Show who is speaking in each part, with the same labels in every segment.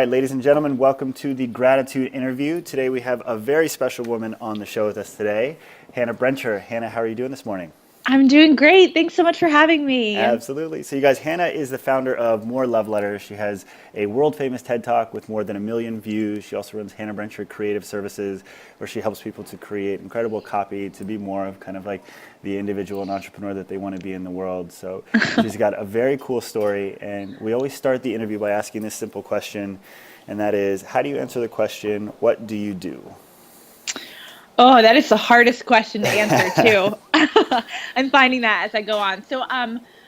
Speaker 1: right, ladies and gentlemen, welcome to the Gratitude Interview. Today we have a very special woman on the show with us today, Hannah Brencher. Hannah, how are you doing this morning?
Speaker 2: I'm doing great. Thanks so much for having me.
Speaker 1: Absolutely. So you guys, Hannah is the founder of More Love Letters. She has a world famous TED Talk with more than 1 million views. She also runs Hannah Brencher Creative Services, where she helps people to create incredible copy to be more of kind of like the individual and entrepreneur that they want to be in the world. So she's got a very cool story. And we always start the interview by asking this simple question, and that is, how do you answer the question, what do you do?
Speaker 2: Oh, that is the hardest question to answer too. I'm finding that as I go on.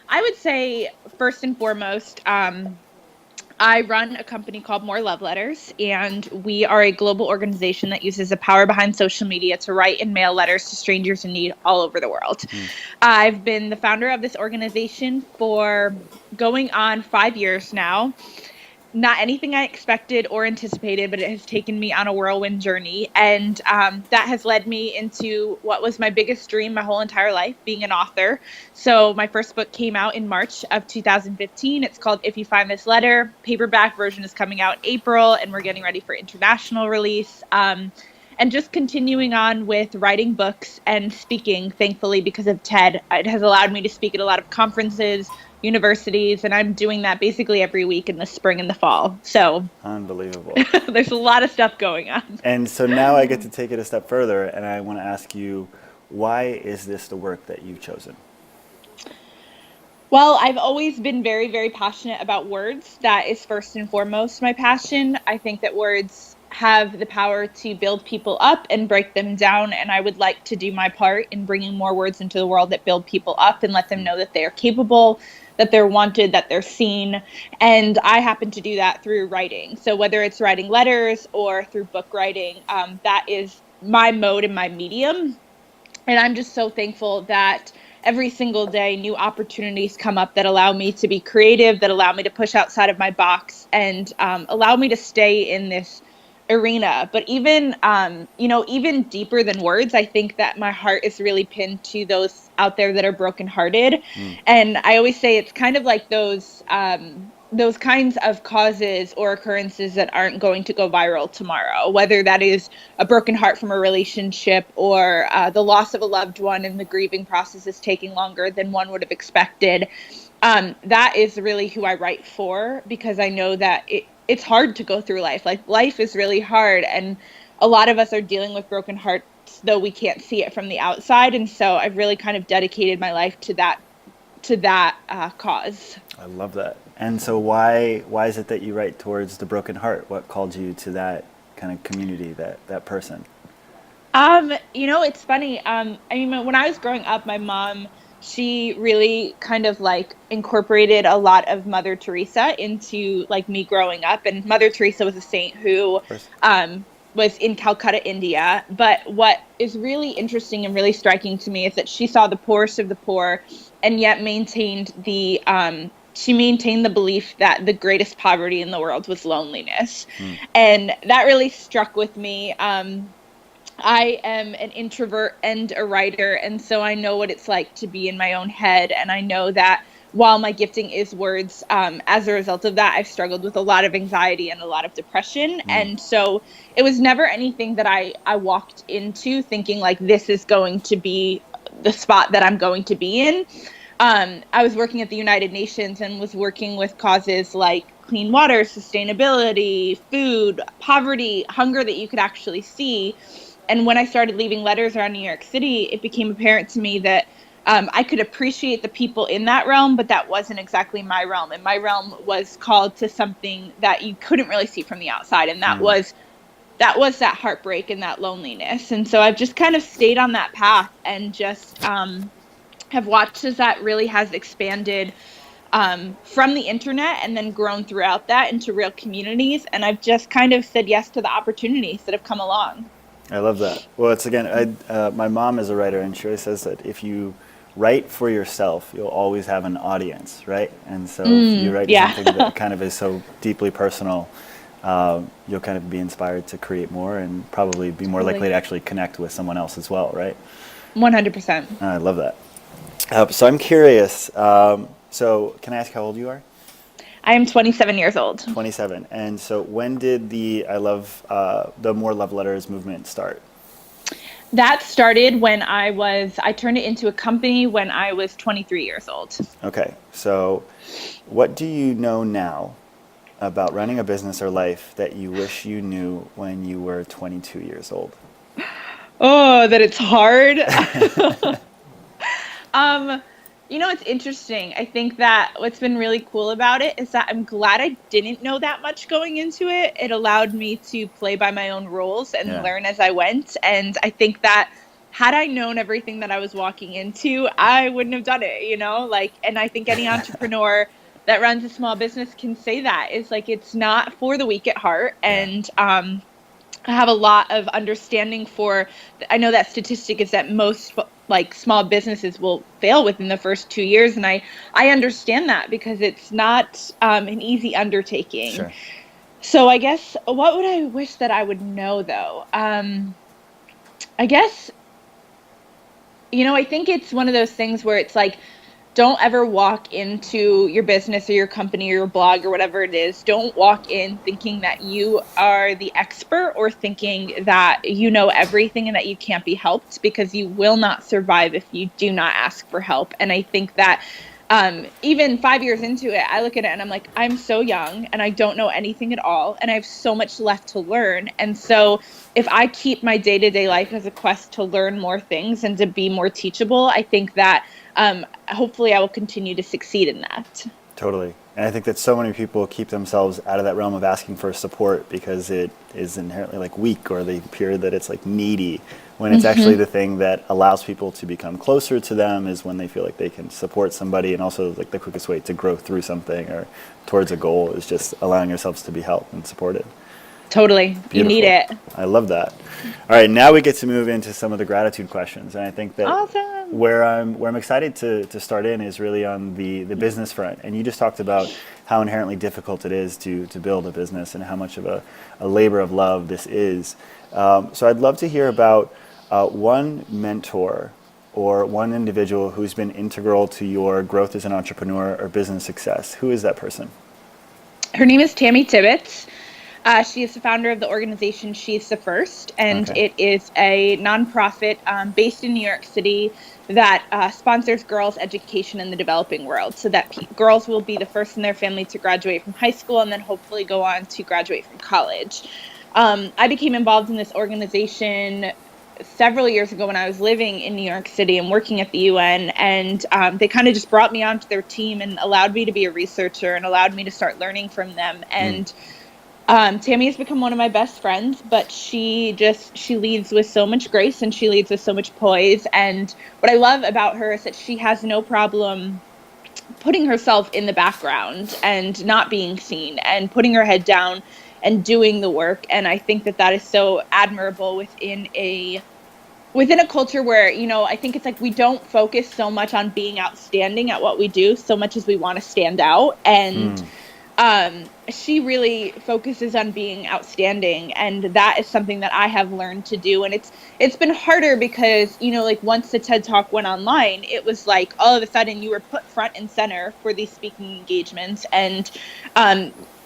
Speaker 2: I would say first and foremost, I run a company called More Love Letters, and we are a global organization that uses the power behind social media to write and mail letters to strangers in need all over the world. I've been the founder of this organization for going on 5 years now. Not anything I expected or anticipated, but it has taken me on a whirlwind journey. And that has led me into what was my biggest dream my whole entire life, being an author. So my first book came out in March of 2015. It's called If You Find This Letter. Paperback version is coming out in April, and we're getting ready for international release. And just continuing on with writing books and speaking, thankfully, because of TED. It has allowed me to speak at a lot of conferences, universities, and I'm doing that basically every week in the spring and the fall. So
Speaker 1: Unbelievable.
Speaker 2: there's a lot of stuff going on.
Speaker 1: And so now I get to take it a step further, and I want to ask you, why is this the work that you've chosen?
Speaker 2: Well, I've always been very, very passionate about words. That is first and foremost my passion. I think that words have the power to build people up and break them down. And I would like to do my part in bringing more words into the world that build people up and let them know that they are capable, that they're wanted, that they're seen. And I happen to do that through writing. So whether it's writing letters or through book writing, that is my mode and my medium. And I'm just so thankful that every single day new opportunities come up that allow me to be creative, that allow me to push outside of my box, and allow me to stay in this arena. But even, even deeper than words, I think that my heart is really pinned to those out there that are brokenhearted. And I always say it's kind of like those kinds of causes or occurrences that aren't going to go viral tomorrow, whether that is a broken heart from a relationship or the loss of a loved one and the grieving process is taking longer than one would have expected. That is really who I write for, because I know that it's hard to go through life. Like, life is really hard, and a lot of us are dealing with broken hearts, though we can't see it from the outside. And so I've really kind of dedicated my life to that cause.
Speaker 1: I love that. And so why is it that you write towards the broken heart? What called you to that kind of community, that person?
Speaker 2: It's funny. I mean, when I was growing up, my mom, she really kind of like incorporated a lot of Mother Teresa into like me growing up. And Mother Teresa was a saint who
Speaker 1: Of course.
Speaker 2: was in Calcutta, India. But what is really interesting and really striking to me is that she saw the poorest of the poor and yet she maintained the belief that the greatest poverty in the world was loneliness. And that really struck with me. I am an introvert and a writer, and so I know what it's like to be in my own head. And I know that while my gifting is words, as a result of that, I've struggled with a lot of anxiety and a lot of depression. And so it was never anything that I walked into thinking like, this is going to be the spot that I'm going to be in. I was working at the United Nations and was working with causes like clean water, sustainability, food, poverty, hunger that you could actually see. And when I started leaving letters around New York City, it became apparent to me that I could appreciate the people in that realm, but that wasn't exactly my realm. And my realm was called to something that you couldn't really see from the outside. And that was that heartbreak and that loneliness. And so I've just kind of stayed on that path and just have watched as that really has expanded from the internet and then grown throughout that into real communities. And I've just kind of said yes to the opportunities that have come along.
Speaker 1: I love that. Well, it's again, my mom is a writer, and she always says that if you write for yourself, you'll always have an audience, right? And so if you write something that kind of is so deeply personal, you'll kind of be inspired to create more and probably be more likely to actually connect with someone else as well, right?
Speaker 2: 100%.
Speaker 1: I love that. So I'm curious. So can I ask how old you are?
Speaker 2: I am 27 years old.
Speaker 1: 27. And so when did the More Love Letters movement start?
Speaker 2: That started when I turned it into a company when I was 23 years old.
Speaker 1: Okay. So what do you know now about running a business or life that you wish you knew when you were 22 years old?
Speaker 2: Oh, that it's hard. Um, it's interesting. I think that what's been really cool about it is that I'm glad I didn't know that much going into it. It allowed me to play by my own rules and
Speaker 1: Yeah.
Speaker 2: learn as I went. And I think that had I known everything that I was walking into, I wouldn't have done it, and I think any entrepreneur that runs a small business can say that is like, it's not for the weak at heart.
Speaker 1: Yeah.
Speaker 2: And, I have a lot of understanding I know that statistic is that most like small businesses will fail within the first 2 years. And I understand that because it's not an easy undertaking.
Speaker 1: Sure.
Speaker 2: So I guess what would I wish that I would know though? I guess, I think it's one of those things where it's like, don't ever walk into your business or your company or your blog or whatever it is. Don't walk in thinking that you are the expert or thinking that you know everything and that you can't be helped, because you will not survive if you do not ask for help. And I think that even 5 years into it, I look at it and I'm like, I'm so young and I don't know anything at all. And I have so much left to learn. And so if I keep my day-to-day life as a quest to learn more things and to be more teachable, I think that hopefully I will continue to succeed in that.
Speaker 1: Totally. And I think that so many people keep themselves out of that realm of asking for support because it is inherently like weak, or they appear that it's like needy, when it's actually the thing that allows people to become closer to them is when they feel like they can support somebody. And also like the quickest way to grow through something or towards a goal is just allowing yourselves to be helped and supported.
Speaker 2: Totally.
Speaker 1: Beautiful.
Speaker 2: You need it.
Speaker 1: I love that. All right, now we get to move into some of the gratitude questions. And I think that
Speaker 2: Awesome.
Speaker 1: where I'm excited to start in is really on the business front. And you just talked about how inherently difficult it is to build a business and how much of a labor of love this is. So I'd love to hear about one mentor or one individual who's been integral to your growth as an entrepreneur or business success. Who is that person?
Speaker 2: Her name is Tammy Tibbetts. She is the founder of the organization She's the First, and
Speaker 1: Okay.
Speaker 2: it is a nonprofit based in New York City that sponsors girls' education in the developing world, so that girls will be the first in their family to graduate from high school and then hopefully go on to graduate from college. I became involved in this organization several years ago when I was living in New York City and working at the UN, and they kind of just brought me onto their team and allowed me to be a researcher and allowed me to start learning from them. And Tammy has become one of my best friends, but she leads with so much grace and she leads with so much poise. And what I love about her is that she has no problem putting herself in the background and not being seen and putting her head down and doing the work. And I think that that is so admirable within a culture where, I think it's like we don't focus so much on being outstanding at what we do so much as we want to stand out. And she really focuses on being outstanding, and that is something that I have learned to do. And it's been harder because, like once the TED Talk went online, it was like all of a sudden you were put front and center for these speaking engagements, and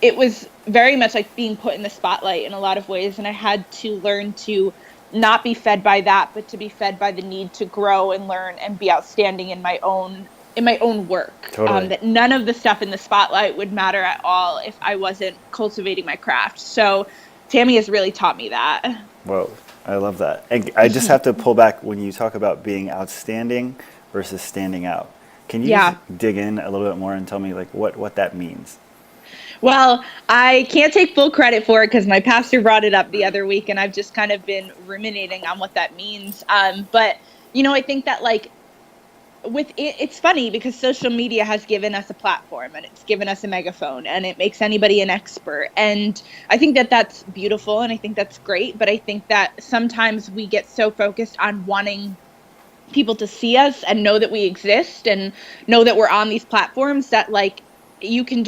Speaker 2: it was very much like being put in the spotlight in a lot of ways. And I had to learn to not be fed by that, but to be fed by the need to grow and learn and be outstanding in my own work.
Speaker 1: Totally.
Speaker 2: That none of the stuff in the spotlight would matter at all if I wasn't cultivating my craft. So Tammy has really taught me that.
Speaker 1: Whoa, I love that. And I just have to pull back when you talk about being outstanding versus standing out. Can you just dig in a little bit more and tell me like what that means?
Speaker 2: Well, I can't take full credit for it because my pastor brought it up the other week and I've just kind of been ruminating on what that means. But, I think that like, it's funny because social media has given us a platform and it's given us a megaphone and it makes anybody an expert. And I think that that's beautiful and I think that's great. But I think that sometimes we get so focused on wanting people to see us and know that we exist and know that we're on these platforms that like you can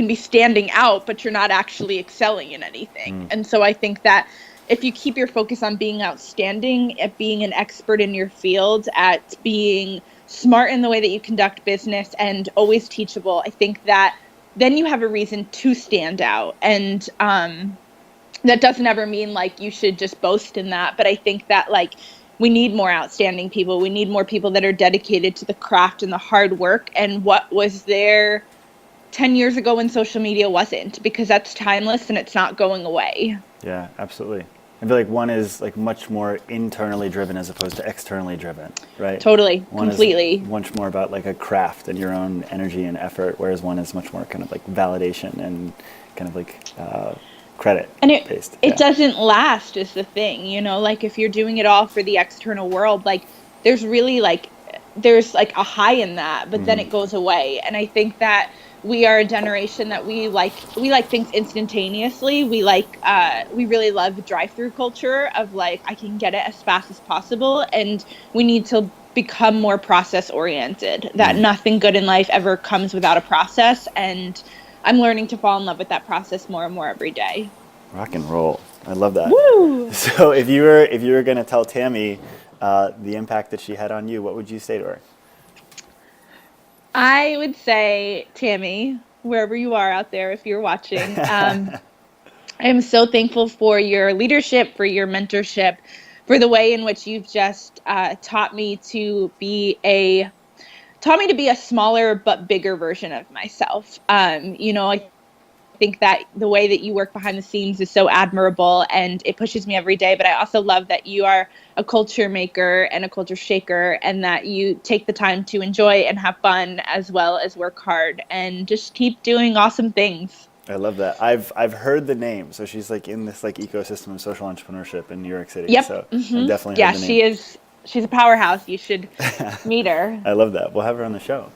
Speaker 2: be standing out, but you're not actually excelling in anything. And so I think that if you keep your focus on being outstanding, at being an expert in your field, at being smart in the way that you conduct business and always teachable, I think that then you have a reason to stand out. And that doesn't ever mean like you should just boast in that. But I think that like we need more outstanding people. We need more people that are dedicated to the craft and the hard work and what was there 10 years ago when social media wasn't, because that's timeless and it's not going away.
Speaker 1: Yeah, absolutely. I feel like one is like much more internally driven as opposed to externally driven, right?
Speaker 2: Totally,
Speaker 1: One
Speaker 2: completely.
Speaker 1: is much more about like a craft and your own energy and effort, whereas one is much more kind of like validation and kind of like credit
Speaker 2: And it
Speaker 1: based.
Speaker 2: it doesn't last is the thing, you know, like if you're doing it all for the external world, like there's really like there's like a high in that, but then it goes away. And I think that we are a generation that we like things instantaneously. We really love drive-through culture of like I can get it as fast as possible, and we need to become more process oriented. That nothing good in life ever comes without a process, and I'm learning to fall in love with that process more and more every day.
Speaker 1: Rock and roll. I love that.
Speaker 2: Woo!
Speaker 1: So if you were going to tell Tammy the impact that she had on you, what would you say to her?
Speaker 2: I would say, Tammy, wherever you are out there, if you're watching, I am so thankful for your leadership, for your mentorship, for the way in which you've just taught me to be a smaller but bigger version of myself. I think that the way that you work behind the scenes is so admirable and it pushes me every day. But I also love that you are a culture maker and a culture shaker, and that you take the time to enjoy and have fun as well as work hard and just keep doing awesome things.
Speaker 1: I love that. I've heard the name. So she's like in this like ecosystem of social entrepreneurship in New York City.
Speaker 2: Yep.
Speaker 1: So I've definitely
Speaker 2: Yeah,
Speaker 1: heard the name.
Speaker 2: she is. She's a powerhouse. You should meet her.
Speaker 1: I love that. We'll have her on the show.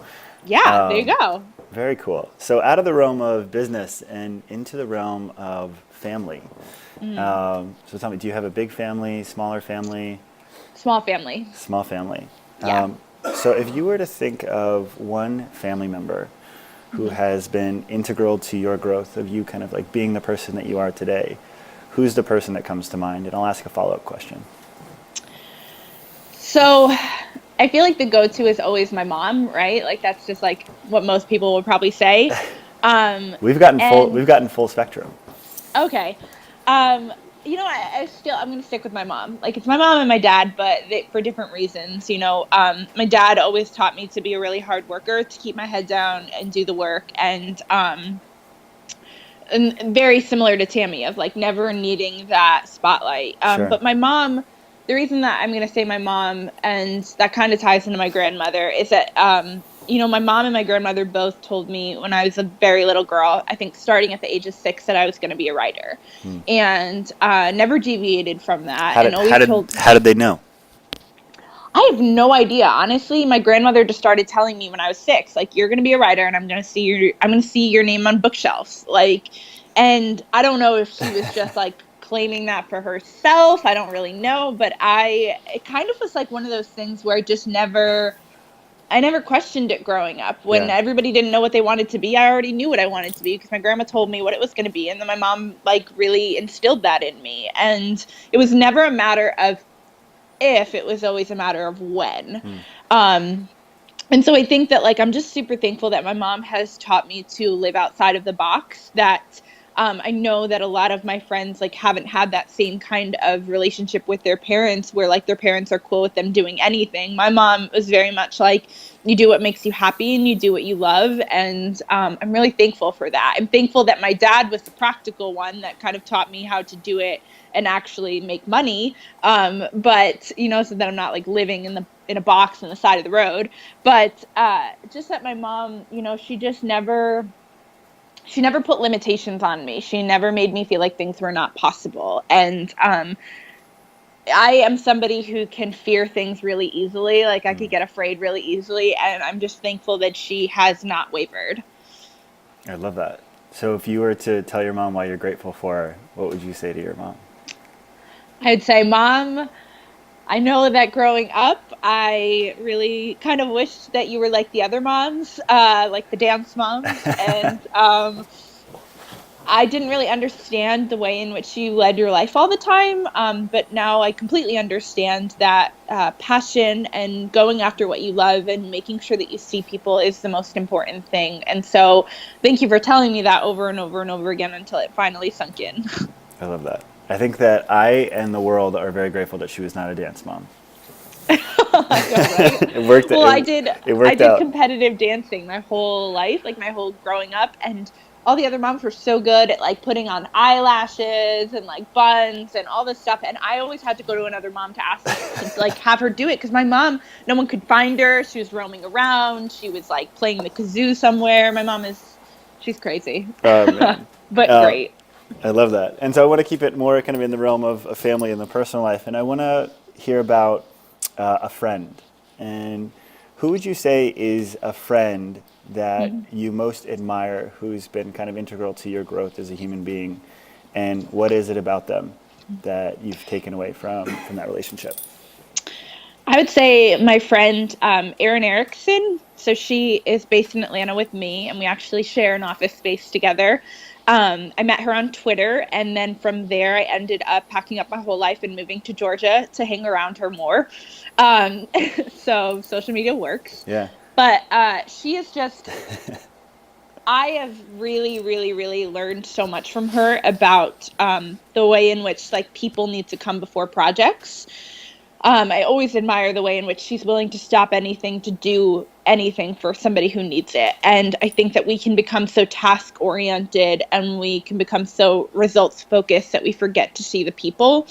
Speaker 2: Yeah, there you go.
Speaker 1: Very cool. So out of the realm of business and into the realm of family. So tell me, do you have a big family, smaller family?
Speaker 2: Small family.
Speaker 1: Small family.
Speaker 2: Yeah.
Speaker 1: So if you were to think of one family member who has been integral to your growth of you kind of like being the person that you are today, who's the person that comes to mind? And I'll ask a follow-up question.
Speaker 2: So I feel like the go-to is always my mom, right? Like that's just like what most people would probably say.
Speaker 1: We've gotten full spectrum.
Speaker 2: Okay. I'm going to stick with my mom. Like it's my mom and my dad, but for different reasons. My dad always taught me to be a really hard worker, to keep my head down and do the work. And very similar to Tammy of like never needing that spotlight.
Speaker 1: Sure.
Speaker 2: But my mom, the reason that I'm going to say my mom, and that kind of ties into my grandmother, is that, my mom and my grandmother both told me when I was a very little girl, I think starting at the age of 6, that I was going to be a writer, and never deviated from that.
Speaker 1: How did they know?
Speaker 2: I have no idea, honestly. My grandmother just started telling me when I was 6, like, you're going to be a writer, and I'm going to see your name on bookshelves, like, and I don't know if she was just like claiming that for herself. I don't really know, but it kind of was like one of those things where I never questioned it growing up. When everybody didn't know what they wanted to be, I already knew what I wanted to be because my grandma told me what it was going to be. And then my mom like really instilled that in me. And it was never a matter of if, it was always a matter of when. And so I think that like, I'm just super thankful that my mom has taught me to live outside of the box, that I know that a lot of my friends like haven't had that same kind of relationship with their parents where like their parents are cool with them doing anything. My mom was very much like, you do what makes you happy and you do what you love. And I'm really thankful for that. I'm thankful that my dad was the practical one that kind of taught me how to do it and actually make money. But so that I'm not like living in a box on the side of the road. But just that my mom, she never put limitations on me. She never made me feel like things were not possible. And I am somebody who can fear things really easily. Like I could get afraid really easily. And I'm just thankful that she has not wavered.
Speaker 1: I love that. So if you were to tell your mom why you're grateful for her, what would you say to your mom?
Speaker 2: I'd say, Mom, I know that growing up, I really kind of wished that you were like the other moms, like the dance moms. And I didn't really understand the way in which you led your life all the time, but now I completely understand that passion and going after what you love and making sure that you see people is the most important thing. And so, thank you for telling me that over and over and over again until it finally sunk in.
Speaker 1: I love that. I think that I and the world are very grateful that she was not a dance mom.
Speaker 2: I know, right?
Speaker 1: It worked.
Speaker 2: Well,
Speaker 1: It
Speaker 2: I
Speaker 1: worked
Speaker 2: did
Speaker 1: out.
Speaker 2: competitive dancing my whole life, like my whole growing up, and all the other moms were so good at like putting on eyelashes and like buns and all this stuff, and I always had to go to another mom to ask to like have her do it because my mom, no one could find her. She was roaming around. She was like playing the kazoo somewhere. My mom is she's crazy.
Speaker 1: Oh man.
Speaker 2: But
Speaker 1: Uh,
Speaker 2: great.
Speaker 1: I love that. And so I want to keep it more kind of in the realm of a family and the personal life. And I want to hear about a friend. And who would you say is a friend that you most admire who's been kind of integral to your growth as a human being? And what is it about them that you've taken away from that relationship?
Speaker 2: I would say my friend Erin Erickson. So she is based in Atlanta with me, and we actually share an office space together. I met her on Twitter, and then from there, I ended up packing up my whole life and moving to Georgia to hang around her more. Um, so social media works.
Speaker 1: Yeah.
Speaker 2: But she is just, I have really, really, really learned so much from her about the way in which like people need to come before projects. I always admire the way in which she's willing to stop anything to do anything for somebody who needs it. And I think that we can become so task oriented and we can become so results focused that we forget to see the people.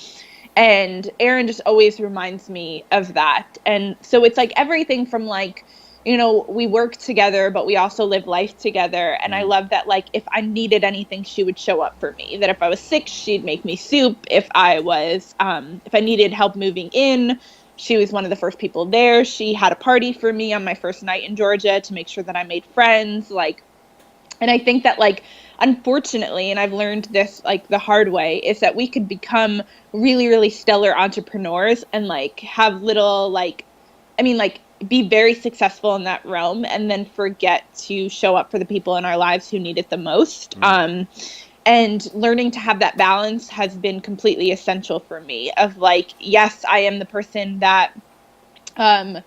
Speaker 2: And Erin just always reminds me of that. And so it's like everything from like, we work together, but we also live life together. And I love that, like, if I needed anything, she would show up for me. That if I was sick, she'd make me soup. If I needed help moving in, she was one of the first people there. She had a party for me on my first night in Georgia to make sure that I made friends. Like, and I think that, like, unfortunately, and I've learned this like the hard way, is that we could become really, really stellar entrepreneurs and like have little like, I mean, like be very successful in that realm and then forget to show up for the people in our lives who need it the most. And learning to have that balance has been completely essential for me of like, yes, I am the person that um,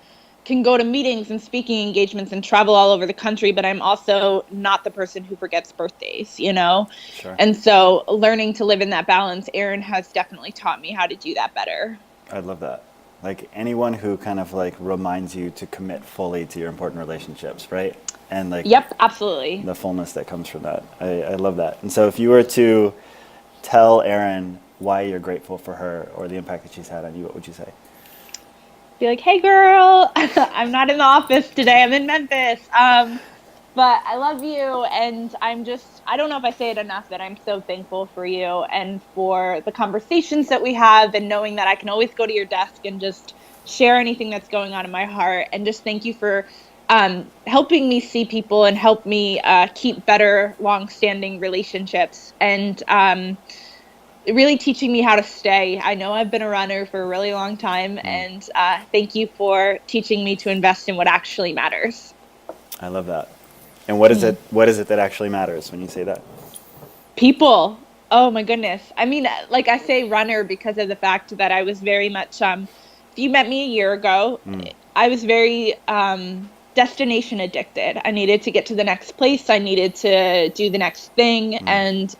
Speaker 2: can go to meetings and speaking engagements and travel all over the country, but I'm also not the person who forgets birthdays.
Speaker 1: Sure.
Speaker 2: And so learning to live in that balance, Erin has definitely taught me how to do that better.
Speaker 1: I love that. Like anyone who kind of like reminds you to commit fully to your important relationships, right? And like
Speaker 2: Yep, absolutely.
Speaker 1: the fullness that comes from that. I love that. And so if you were to tell Erin why you're grateful for her or the impact that she's had on you, what would you say?
Speaker 2: Be like, hey girl, I'm not in the office today. I'm in Memphis. But I love you. And I don't know if I say it enough that I'm so thankful for you and for the conversations that we have and knowing that I can always go to your desk and just share anything that's going on in my heart. And just thank you for helping me see people and help me keep better, long-standing relationships. And really teaching me how to stay. I know I've been a runner for a really long time, and thank you for teaching me to invest in what actually matters.
Speaker 1: I love that. And what is it? What is it that actually matters when you say that?
Speaker 2: People. Oh my goodness. I mean, like I say runner because of the fact that I was very much, if you met me a year ago, I was very destination addicted. I needed to get to the next place. I needed to do the next thing. And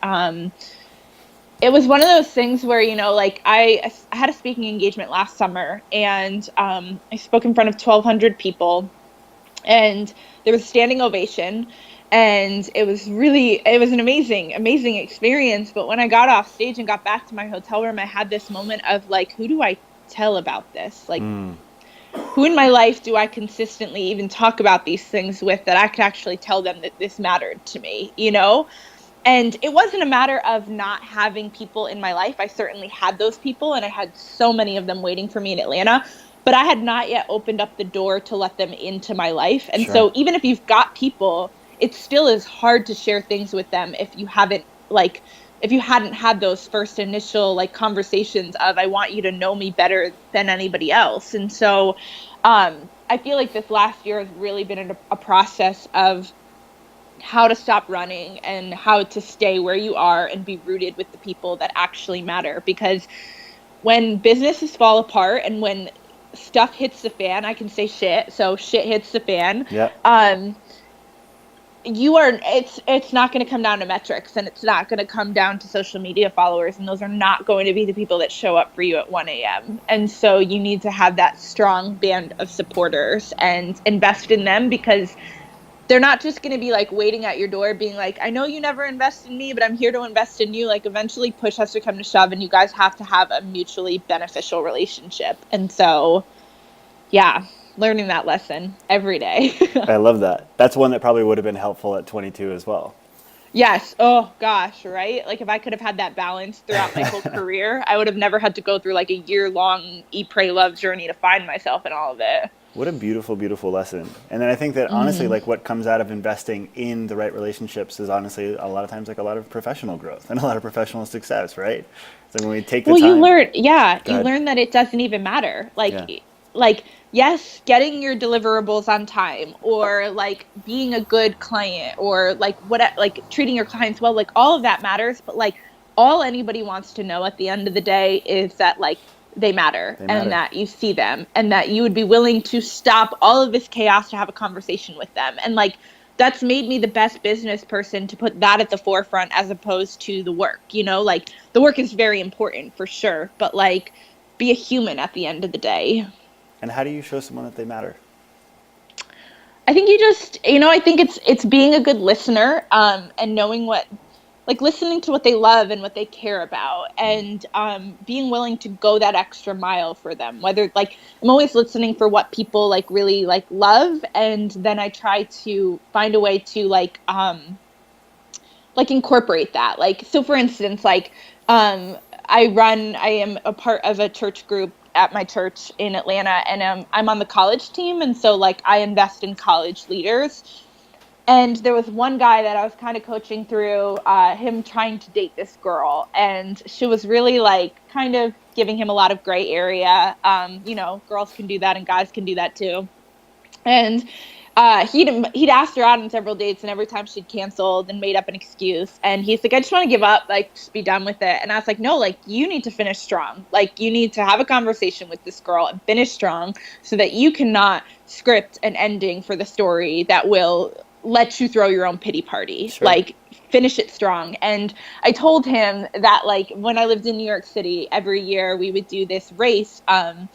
Speaker 2: it was one of those things where, like I had a speaking engagement last summer and I spoke in front of 1,200 people and there was a standing ovation and it was an amazing experience. But when I got off stage and got back to my hotel room, I had this moment of like, who do I tell about this? Like, who in my life do I consistently even talk about these things with that I could actually tell them that this mattered to me? And it wasn't a matter of not having people in my life. I certainly had those people, and I had so many of them waiting for me in Atlanta, but I had not yet opened up the door to let them into my life. And
Speaker 1: Sure.
Speaker 2: so even if you've got people, it still is hard to share things with them if you hadn't had those first initial like conversations of, I want you to know me better than anybody else. And so I feel like this last year has really been a process of how to stop running and how to stay where you are and be rooted with the people that actually matter. Because when businesses fall apart and when stuff hits the fan, I can say shit. So shit hits the fan.
Speaker 1: Yep.
Speaker 2: It's not going to come down to metrics, and it's not going to come down to social media followers, and those are not going to be the people that show up for you at 1 a.m. And so you need to have that strong band of supporters and invest in them, because they're not just going to be like waiting at your door being like, I know you never invest in me, but I'm here to invest in you. Like, eventually push has to come to shove, and you guys have to have a mutually beneficial relationship. And so, yeah, learning that lesson every day.
Speaker 1: I love that. That's one that probably would have been helpful at 22 as well.
Speaker 2: Yes. Oh gosh, right? Like, if I could have had that balance throughout my whole career, I would have never had to go through like a year-long eat, pray, love journey to find myself in all of it.
Speaker 1: What a beautiful, beautiful lesson. And then I think that honestly, like what comes out of investing in the right relationships is honestly a lot of times like a lot of professional growth and a lot of professional success, right? So when we take the
Speaker 2: Well,
Speaker 1: time.
Speaker 2: you learn that it doesn't even matter.
Speaker 1: Yeah.
Speaker 2: Like, yes, getting your deliverables on time, or like being a good client, or like like treating your clients well, like all of that matters. But like, all anybody wants to know at the end of the day is that like they matter,
Speaker 1: They matter.
Speaker 2: and that you see them, and that you would be willing to stop all of this chaos to have a conversation with them. And like, that's made me the best business person, to put that at the forefront as opposed to the work. Like, the work is very important for sure, but like, be a human at the end of the day.
Speaker 1: And how do you show someone that they matter?
Speaker 2: I think I think it's being a good listener, and knowing like listening to what they love and what they care about, and being willing to go that extra mile for them. Whether like, I'm always listening for what people like really like love, and then I try to find a way to like incorporate that. Like, so for instance, like, I am a part of a church group at my church in Atlanta, and I'm on the college team. And so like, I invest in college leaders. And there was one guy that I was kind of coaching through him trying to date this girl, and she was really like kind of giving him a lot of gray area. Girls can do that and guys can do that too. And he'd asked her out on several dates, and every time she'd canceled and made up an excuse. And he's like, I just want to give up, like, just be done with it. And I was like, no, like, you need to finish strong. Like, you need to have a conversation with this girl and finish strong, so that you cannot script an ending for the story that will let you throw your own pity party.
Speaker 1: Sure.
Speaker 2: Like, finish it strong. And I told him that, like, when I lived in New York City, every year we would do this race on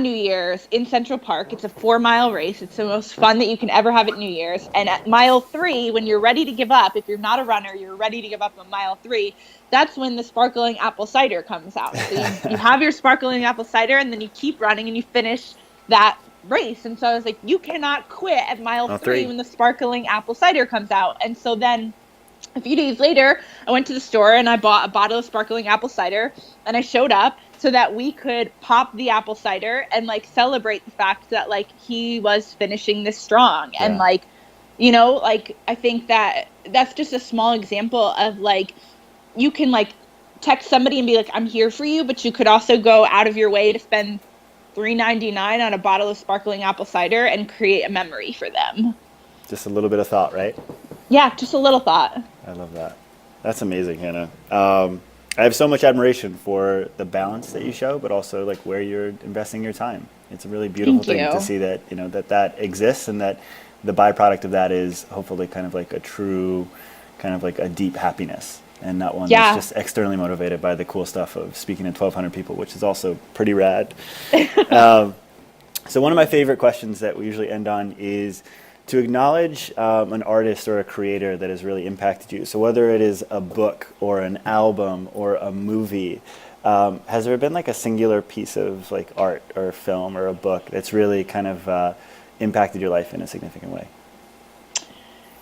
Speaker 2: New Year's in Central Park. It's a 4-mile race. It's the most fun that you can ever have at New Year's. And at mile 3, when you're ready to give up, if you're not a runner, you're ready to give up on mile 3, that's when the sparkling apple cider comes out. So you have your sparkling apple cider, and then you keep running and you finish that race. And so I was like, you cannot quit at mile 3 when the sparkling apple cider comes out. And so then a few days later, I went to the store and I bought a bottle of sparkling apple cider, and I showed up so that we could pop the apple cider and like celebrate the fact that like he was finishing this strong. Yeah. And like, like, I think that that's just a small example of like, you can like text somebody and be like, I'm here for you, but you could also go out of your way to spend $3.99 on a bottle of sparkling apple cider and create a memory for them.
Speaker 1: Just a little bit of thought, right?
Speaker 2: Yeah, just a little thought.
Speaker 1: I love that. That's amazing, Hannah. I have so much admiration for the balance that you show, but also like where you're investing your time. It's a really beautiful thing to see that, that exists, and that the byproduct of that is hopefully kind of like a true, kind of like a deep happiness, and not one that's just externally motivated by the cool stuff of speaking to 1,200 people, which is also pretty rad. So one of my favorite questions that we usually end on is to acknowledge an artist or a creator that has really impacted you. So whether it is a book or an album or a movie, has there been like a singular piece of like art or a film or a book that's really kind of impacted your life in a significant way?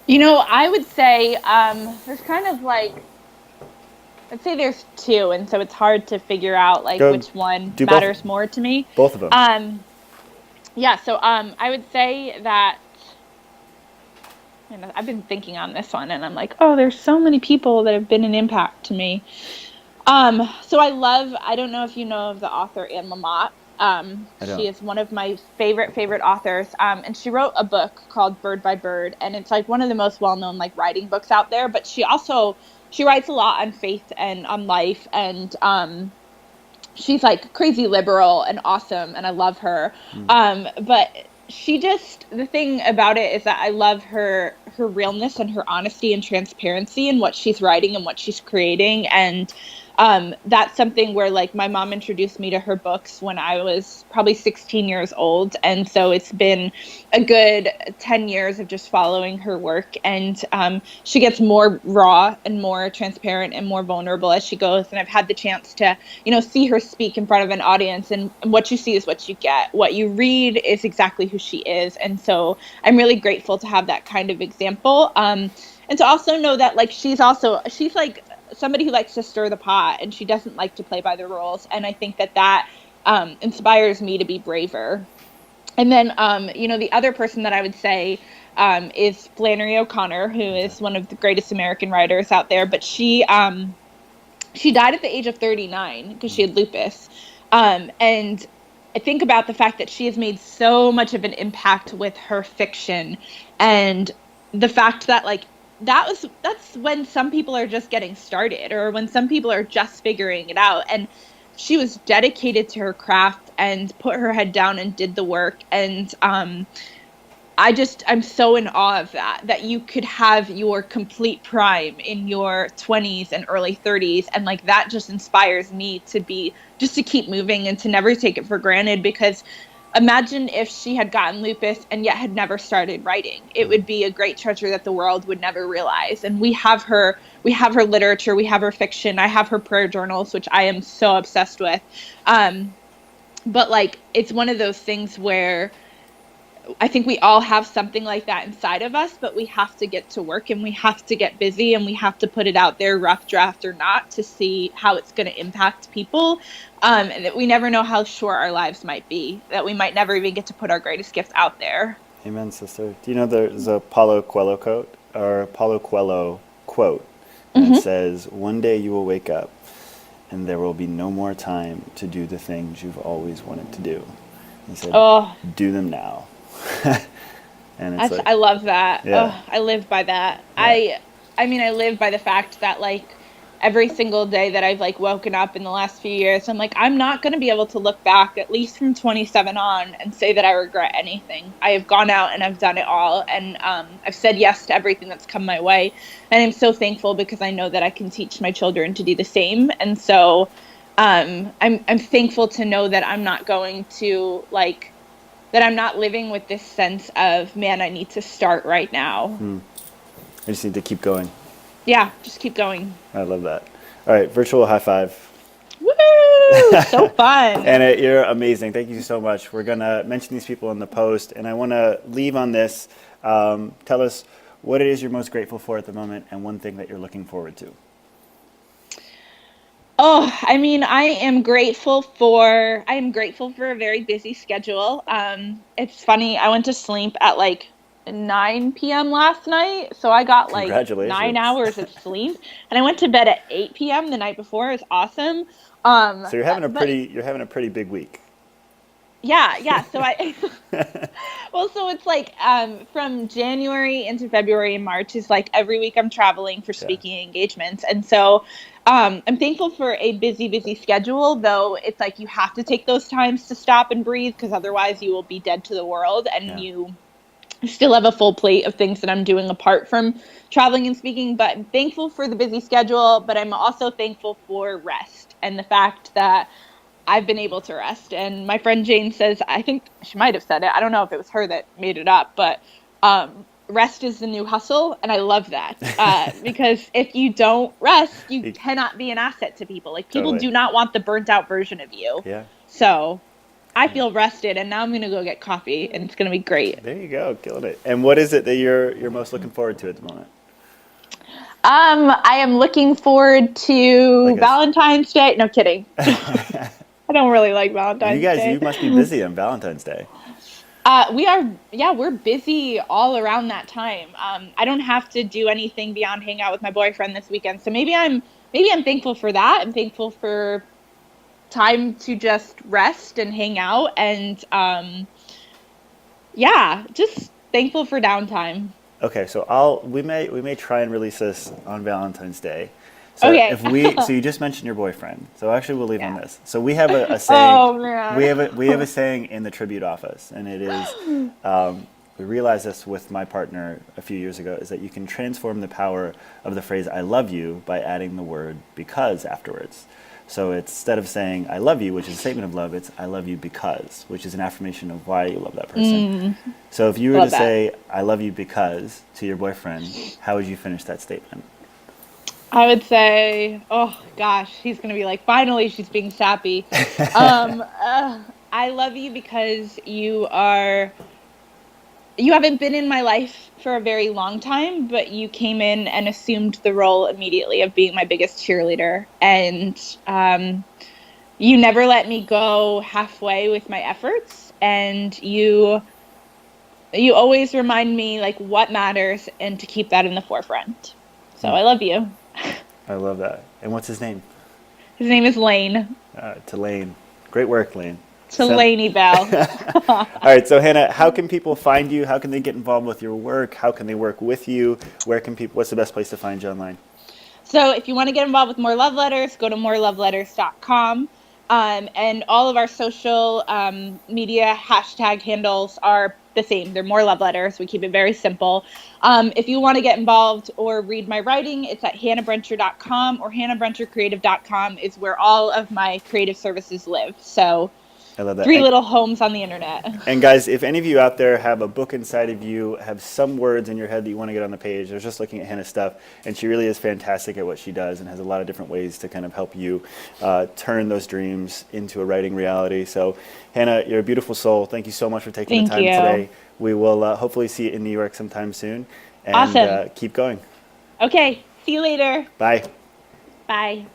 Speaker 2: I would say there's kind of like, I'd say there's 2, and so it's hard to figure out like which one matters more to me.
Speaker 1: Both of them.
Speaker 2: So I would say that, I've been thinking on this one, and I'm like, oh, there's so many people that have been an impact to me. So I don't know if you know of the author Anne Lamott.
Speaker 1: I don't.
Speaker 2: She is one of my favorite authors. And she wrote a book called Bird by Bird, and it's like one of the most well-known like writing books out there. But she writes a lot on faith and on life, and she's like crazy liberal and awesome, and I love her. But the thing about it is that I love her realness and her honesty and transparency in what she's writing and what she's creating. And that's something where like my mom introduced me to her books when I was probably 16 years old. And so it's been a good 10 years of just following her work. And she gets more raw and more transparent and more vulnerable as she goes. And I've had the chance to, see her speak in front of an audience, and what you see is what you get. What you read is exactly who she is. And so I'm really grateful to have that kind of example. And to also know that like she's like somebody who likes to stir the pot, and she doesn't like to play by the rules. And I think that inspires me to be braver. And then, the other person that I would say is Flannery O'Connor, who is one of the greatest American writers out there. But she died at the age of 39 because she had lupus. And I think about the fact that she has made so much of an impact with her fiction, and the fact that like that's when some people are just getting started, or when some people are just figuring it out. And she was dedicated to her craft and put her head down and did the work. And I'm so in awe of that you could have your complete prime in your 20s and early 30s. And like, that just inspires me to keep moving and to never take it for granted. Because imagine if she had gotten lupus and yet had never started writing. It would be a great treasure that the world would never realize. And we have her literature, we have her fiction, I have her prayer journals, which I am so obsessed with. But like, it's one of those things where I think we all have something like that inside of us, but we have to get to work, and we have to get busy, and we have to put it out there, rough draft or not, to see how it's going to impact people. And that we never know how short our lives might be, that we might never even get to put our greatest gift out there.
Speaker 1: Amen, sister. Do you know there's a Paulo Coelho quote, and it says, "One day you will wake up, and there will be no more time to do the things you've always wanted to do." He said, "Do them now." And it's
Speaker 2: I love that.
Speaker 1: Yeah.
Speaker 2: Oh, I live by that.
Speaker 1: Yeah.
Speaker 2: I mean, I live by the fact that like every single day that I've like woken up in the last few years, I'm like, I'm not going to be able to look back, at least from 27 on, and say that I regret anything. I have gone out and I've done it all. And I've said yes to everything that's come my way. And I'm so thankful, because I know that I can teach my children to do the same. And so I'm thankful to know that I'm not going to like, that I'm not living with this sense of, man, I need to start right now.
Speaker 1: I just need to keep going.
Speaker 2: Yeah, just keep going.
Speaker 1: I love that. All right, virtual high five.
Speaker 2: Woo! So fun.
Speaker 1: Anna, you're amazing. Thank you so much. We're going to mention these people in the post, and I want to leave on this. Tell us what it is you're most grateful for at the moment, and one thing that you're looking forward to.
Speaker 2: Oh, I mean, I am grateful for a very busy schedule. It's funny. I went to sleep at like 9 p.m. last night, so I got like 9 hours of sleep, and I went to bed at 8 p.m. the night before. It was awesome.
Speaker 1: So you're having a pretty big week.
Speaker 2: Yeah. So so it's like from January into February and March is like every week I'm traveling for speaking engagements. And so I'm thankful for a busy schedule, though it's like you have to take those times to stop and breathe, because otherwise you will be dead to the world, and you still have a full plate of things that I'm doing apart from traveling and speaking. But I'm thankful for the busy schedule, but I'm also thankful for rest, and the fact that I've been able to rest. And my friend Jane says, I think she might have said it, I don't know if it was her that made it up, but rest is the new hustle. And I love that because if you don't rest, you cannot be an asset to people. Like, people do not want the burnt out version of you.
Speaker 1: Yeah.
Speaker 2: So I feel rested, and now I'm going to go get coffee, and it's going to be great.
Speaker 1: There you go. Killing it. And what is it that you're most looking forward to at the moment?
Speaker 2: I am looking forward to Valentine's Day. No, kidding. I don't really like Valentine's Day.
Speaker 1: You must be busy on Valentine's Day.
Speaker 2: We're busy all around that time. I don't have to do anything beyond hang out with my boyfriend this weekend. So maybe I'm thankful for that. I'm thankful for time to just rest and hang out, and yeah, just thankful for downtime.
Speaker 1: Okay, so we may try and release this on Valentine's Day. So
Speaker 2: Okay.
Speaker 1: if we so you just mentioned your boyfriend. So actually we'll leave on
Speaker 2: Yeah.
Speaker 1: this. So we have a saying.
Speaker 2: Oh man.
Speaker 1: We have a saying in the tribute office, and it is we realized this with my partner a few years ago, is that you can transform the power of the phrase "I love you" by adding the word "because" afterwards. So it's, instead of saying "I love you," which is a statement of love, it's "I love you because," which is an affirmation of why you love that person. So if you were
Speaker 2: Love
Speaker 1: to
Speaker 2: that.
Speaker 1: say "I love you because" to your boyfriend, how would you finish that statement?
Speaker 2: I would say, oh gosh, he's gonna be like, finally, she's being sappy. Um, uh, I love you because you haven't been in my life for a very long time, but you came in and assumed the role immediately of being my biggest cheerleader. And you never let me go halfway with my efforts. And you always remind me like what matters and to keep that in the forefront. So I love you.
Speaker 1: I love that. And what's his name?
Speaker 2: His name is Lane.
Speaker 1: To Lane. Great work, Lane.
Speaker 2: To Laney Bell.
Speaker 1: All right, so Hannah, how can people find you? How can they get involved with your work? How can they work with you? What's the best place to find you online?
Speaker 2: So if you want to get involved with More Love Letters, go to moreloveletters.com. And all of our social media hashtag handles are the same. They're More Love Letters. We keep it very simple. If you want to get involved or read my writing, it's at hannahbrencher.com, or hannahbrenchercreative.com is where all of my creative services live. So
Speaker 1: I love that.
Speaker 2: 3 little homes on the internet.
Speaker 1: And guys, if any of you out there have a book inside of you, have some words in your head that you want to get on the page, I was just looking at Hannah's stuff, and she really is fantastic at what she does and has a lot of different ways to kind of help you turn those dreams into a writing reality. So, Hannah, you're a beautiful soul. Thank you so much for taking the time today. We will hopefully see you in New York sometime soon. And
Speaker 2: Awesome.
Speaker 1: keep going.
Speaker 2: Okay, see you later.
Speaker 1: Bye.
Speaker 2: Bye.